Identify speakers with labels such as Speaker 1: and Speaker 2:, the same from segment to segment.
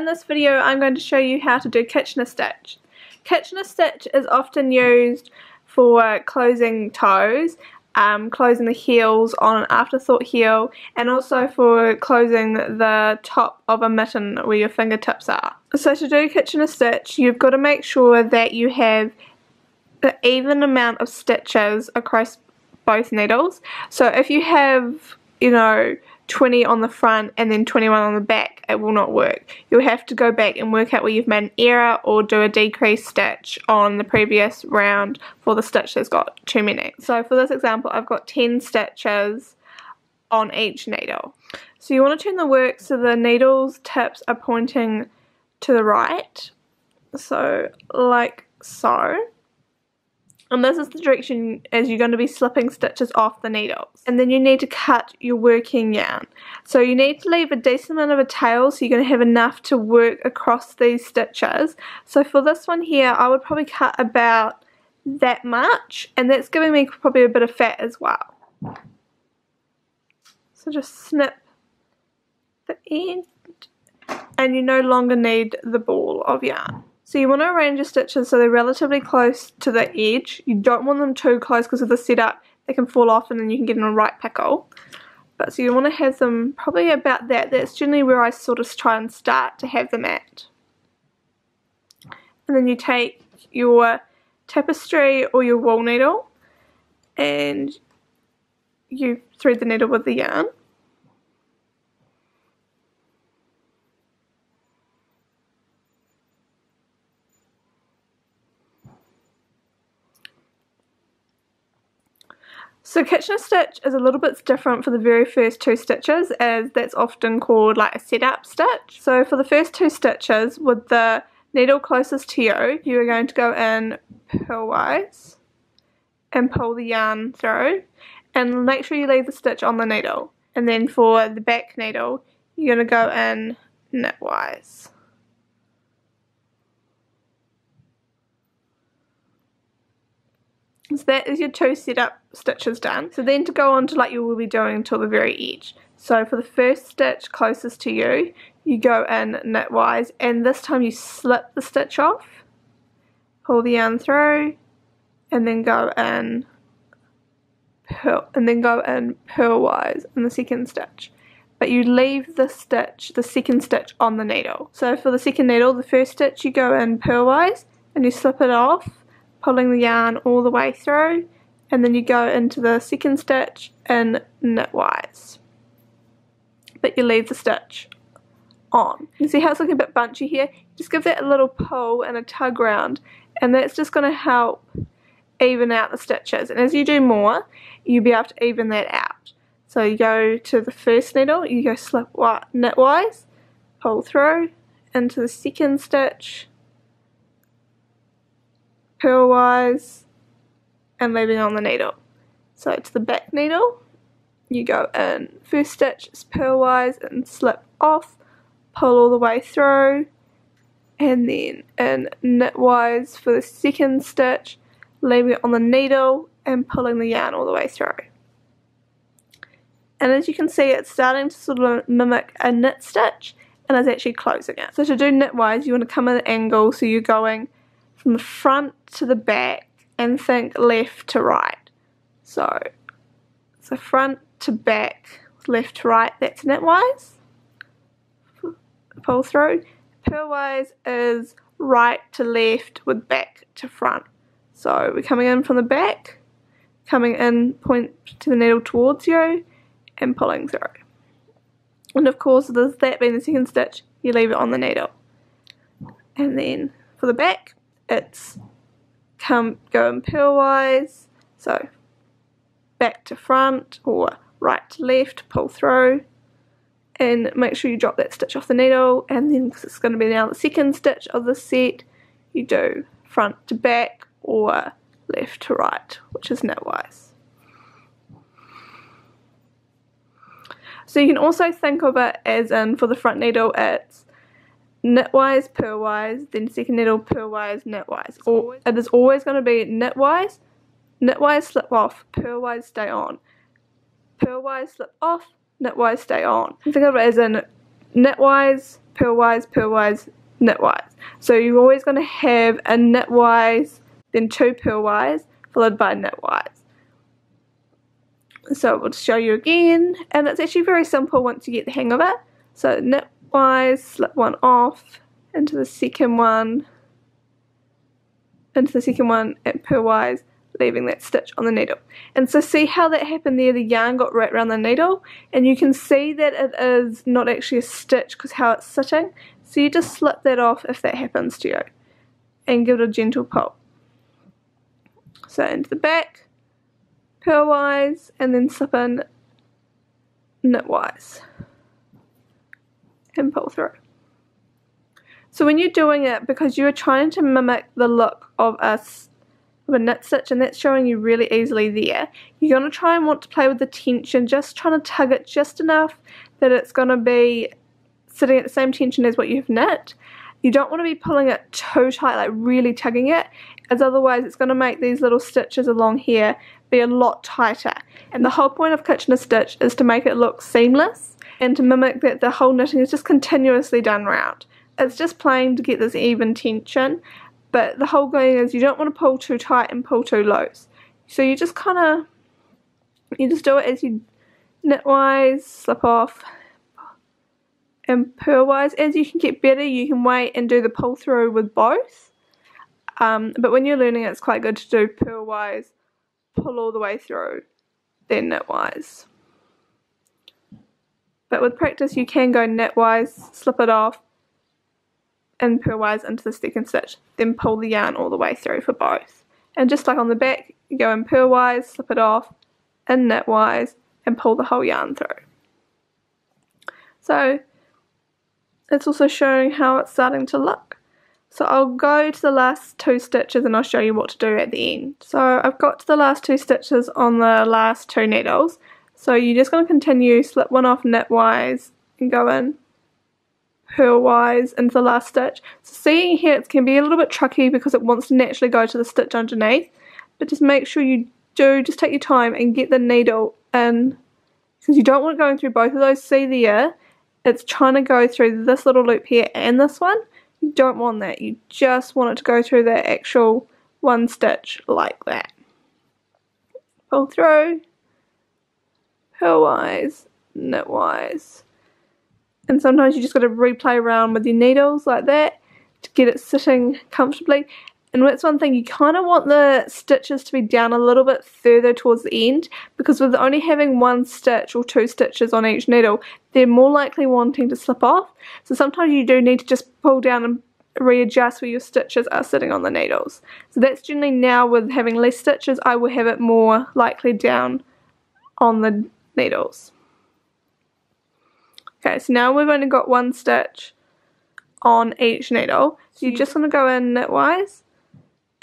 Speaker 1: this video I'm going to show you how to do Kitchener stitch. Kitchener stitch is often used for closing toes, closing the heels on an afterthought heel, and also for closing the top of a mitten where your fingertips are. So to do Kitchener stitch, you've got to make sure that you have an even amount of stitches across both needles. So if you have, 20 on the front and then 21 on the back, it will not work. You'll have to go back and work out where you've made an error or do a decreased stitch on the previous round for the stitch that's got too many. So for this example, I've got 10 stitches on each needle. So you want to turn the work so the needle's tips are pointing to the right, so like so. And this is the direction as you're going to be slipping stitches off the needles. And then you need to cut your working yarn. So you need to leave a decent amount of a tail so you're going to have enough to work across these stitches. So for this one here, I would probably cut about that much, and that's giving me probably a bit of fat as well. So just snip the end, and you no longer need the ball of yarn. So you want to arrange your stitches so they're relatively close to the edge. You don't want them too close because of the setup, they can fall off and then you can get in a right pickle. But so you want to have them probably about that. That's generally where I sort of try and start to have them at. And then you take your tapestry or your wool needle and you thread the needle with the yarn. So Kitchener stitch is a little bit different for the very first two stitches, as that's often called like a setup stitch. So for the first two stitches, with the needle closest to you, you are going to go in purlwise and pull the yarn through, and make sure you leave the stitch on the needle. And then for the back needle, you're going to go in knitwise. So that is your two setup stitches done. So then to go on to like you will be doing until the very edge. So for the first stitch closest to you, you go in knitwise, and this time you slip the stitch off, pull the yarn through, and then go in purlwise in the second stitch. But you leave the second stitch on the needle. So for the second needle, the first stitch you go in purlwise and you slip it off, pulling the yarn all the way through, and then you go into the second stitch in knitwise, but you leave the stitch on. You see how it's looking a bit bunchy here? Just give that a little pull and a tug round, and that's just going to help even out the stitches, and as you do more you'll be able to even that out. So you go to the first needle, you go slip knitwise, pull through into the second stitch, purlwise, and leaving on the needle. So to the back needle, you go in first stitch is purlwise and slip off, pull all the way through, and then in knitwise for the second stitch, leaving it on the needle and pulling the yarn all the way through. And as you can see, it's starting to sort of mimic a knit stitch, and it's actually closing it. So to do knitwise, you want to come at an angle, so you're going from the front to the back and think left to right. So front to back, left to right, that's knitwise. Pull through. Purlwise is right to left with back to front. So we're coming in from the back, coming in, point to the needle towards you, and pulling through. And of course, with that being the second stitch, you leave it on the needle. And then for the back, it's going purlwise, so back to front or right to left, pull through, and make sure you drop that stitch off the needle, and then because it's going to be now the second stitch of the set, you do front to back or left to right, which is knitwise. So you can also think of it as in for the front needle it's knitwise, purlwise, then second needle, purlwise, knitwise. It is always going to be knitwise, knitwise, slip off, purlwise, stay on, purlwise, slip off, knitwise, stay on. Think of it as in knitwise, purlwise, purlwise, knitwise. So you're always going to have a knitwise, then 2 purlwise, followed by knitwise. So we'll show you again, and it's actually very simple once you get the hang of it. So knitwise, slip one off into the second one, and purlwise, leaving that stitch on the needle. And so see how that happened there, the yarn got wrapped around the needle, and you can see that it is not actually a stitch because how it's sitting. So you just slip that off if that happens to you, and give it a gentle pull. So into the back, purlwise, and then slip in knitwise and pull through. So when you're doing it, because you're trying to mimic the look of a knit stitch, and that's showing you really easily there, you're going to try and want to play with the tension, just trying to tug it just enough that it's going to be sitting at the same tension as what you've knit. You don't want to be pulling it too tight, like really tugging it, as otherwise it's going to make these little stitches along here be a lot tighter. And the whole point of Kitchener stitch is to make it look seamless and to mimic that the whole knitting is just continuously done round. It's just playing to get this even tension, but the whole thing is you don't want to pull too tight and pull too loose. So you just you just do it as you knitwise, slip off, and purlwise. As you can get better, you can wait and do the pull through with both. But when you're learning, it's quite good to do purlwise, pull all the way through, then knitwise. But with practice, you can go knitwise, slip it off, and purlwise into the second stitch, then pull the yarn all the way through for both. And just like on the back, you go in purlwise, slip it off, and knitwise, and pull the whole yarn through. So it's also showing how it's starting to look. So I'll go to the last 2 stitches and I'll show you what to do at the end. So I've got to the last 2 stitches on the last 2 needles. So you're just going to continue, slip one off knitwise, and go in purlwise into the last stitch. So seeing here, it can be a little bit tricky because it wants to naturally go to the stitch underneath, but just make sure you do, just take your time and get the needle in, because you don't want it going through both of those. See there, it's trying to go through this little loop here and this one. You don't want that, you just want it to go through the actual one stitch like that. Pull through, purlwise, knitwise. And sometimes you just got to replay around with your needles like that to get it sitting comfortably. And that's one thing, you kind of want the stitches to be down a little bit further towards the end, because with only having 1 stitch or 2 stitches on each needle, they're more likely wanting to slip off. So sometimes you do need to just pull down and readjust where your stitches are sitting on the needles. So that's generally, now with having less stitches, I will have it more likely down on the needles. Okay, so now we've only got 1 stitch on each needle. So you're just going to go in knitwise,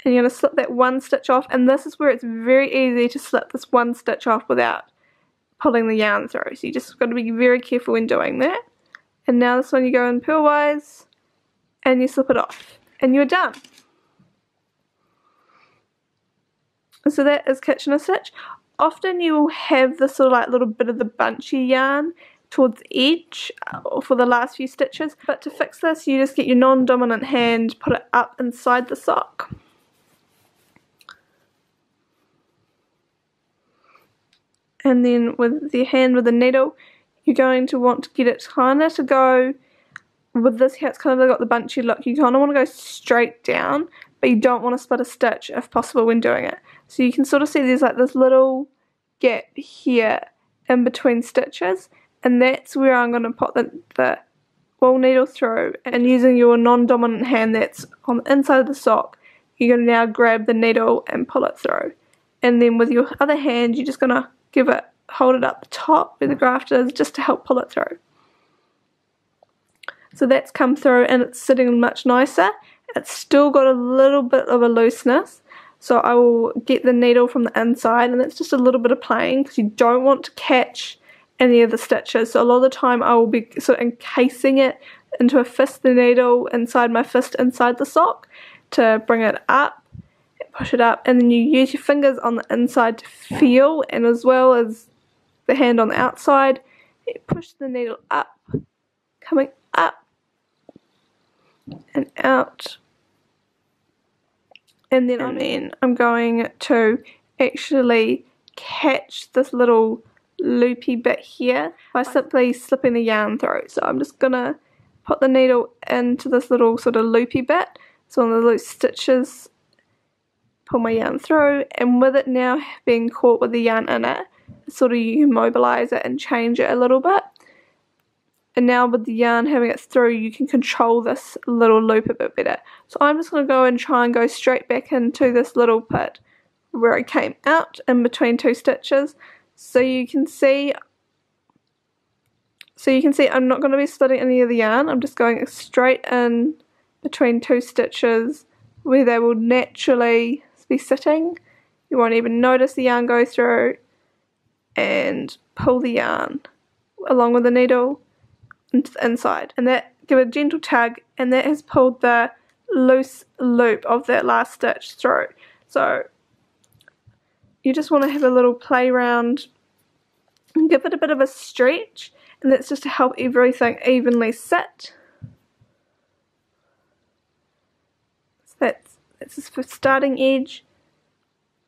Speaker 1: and you're going to slip that 1 stitch off, and this is where it's very easy to slip this 1 stitch off without pulling the yarn through. So you just got to be very careful when doing that. And now this one, you go in purlwise, and you slip it off, and you're done. So that is Kitchener stitch. Often you will have this sort of like little bit of the bunchy yarn towards the edge for the last few stitches, but to fix this, you just get your non-dominant hand, put it up inside the sock, and then with the hand with the needle, you're going to want to get it kind of to go with this here. It's kind of got the bunchy look. You kind of want to go straight down, but you don't want to split a stitch if possible when doing it. So you can sort of see there's like this little gap here in between stitches, and that's where I'm going to put the wool needle through, and using your non-dominant hand that's on the inside of the sock, you're going to now grab the needle and pull it through. And then with your other hand, you're just going to hold it up the top where the graft is, just to help pull it through. So that's come through and it's sitting much nicer. It's still got a little bit of a looseness, so I will get the needle from the inside, and that's just a little bit of playing because you don't want to catch any of the stitches. So a lot of the time I will be sort of encasing it into a fist, the needle inside my fist inside the sock to bring it up, push it up, and then you use your fingers on the inside to feel, and as well as the hand on the outside, you push the needle up, coming up, and out. And then I'm going to actually catch this little loopy bit here by simply slipping the yarn through. So I'm just gonna put the needle into this little sort of loopy bit, so on the loose stitches, pull my yarn through, and with it now being caught with the yarn in it, sort of you can mobilize it and change it a little bit. And now with the yarn having it through, you can control this little loop a bit better. So I'm just going to go and try and go straight back into this little bit where I came out in between two stitches. So you can see I'm not going to be splitting any of the yarn. I'm just going straight in between two stitches where they will naturally be sitting. You won't even notice the yarn go through, and pull the yarn along with the needle into the inside, and that, give it a gentle tug, and that has pulled the loose loop of that last stitch through. So you just want to have a little play around and give it a bit of a stretch, and that's just to help everything evenly sit. So that's the starting edge,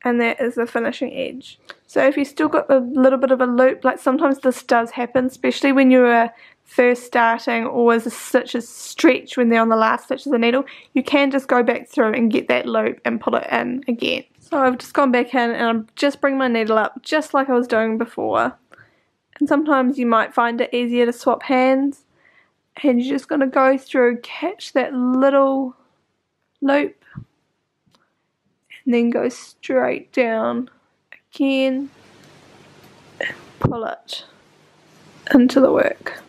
Speaker 1: and that is the finishing edge. So if you still got a little bit of a loop, like sometimes this does happen, especially when you are first starting, or as the stitches stretch when they're on the last stitch of the needle, you can just go back through and get that loop and pull it in again. So I've just gone back in and I'm just bringing my needle up just like I was doing before. And sometimes you might find it easier to swap hands, and you're just going to go through, catch that little loop, and then go straight down again and pull it into the work.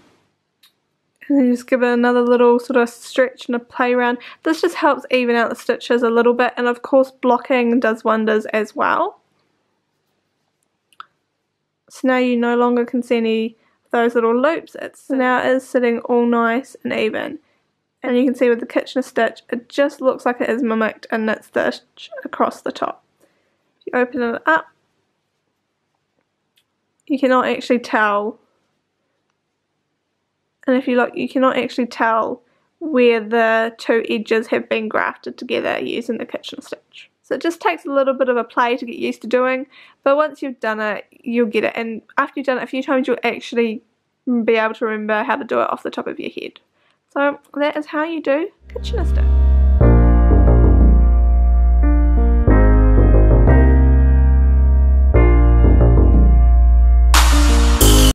Speaker 1: And then just give it another little sort of stretch and a play around. This just helps even out the stitches a little bit, and of course blocking does wonders as well. So now you no longer can see any of those little loops. It's now is sitting all nice and even. And you can see with the Kitchener stitch, it just looks like it is mimicked in that stitch across the top. If you open it up, you cannot actually tell. And if you look, you cannot actually tell where the two edges have been grafted together using the Kitchener stitch. So it just takes a little bit of a play to get used to doing, but once you've done it, you'll get it. And after you've done it a few times, you'll actually be able to remember how to do it off the top of your head. So that is how you do Kitchener stitch.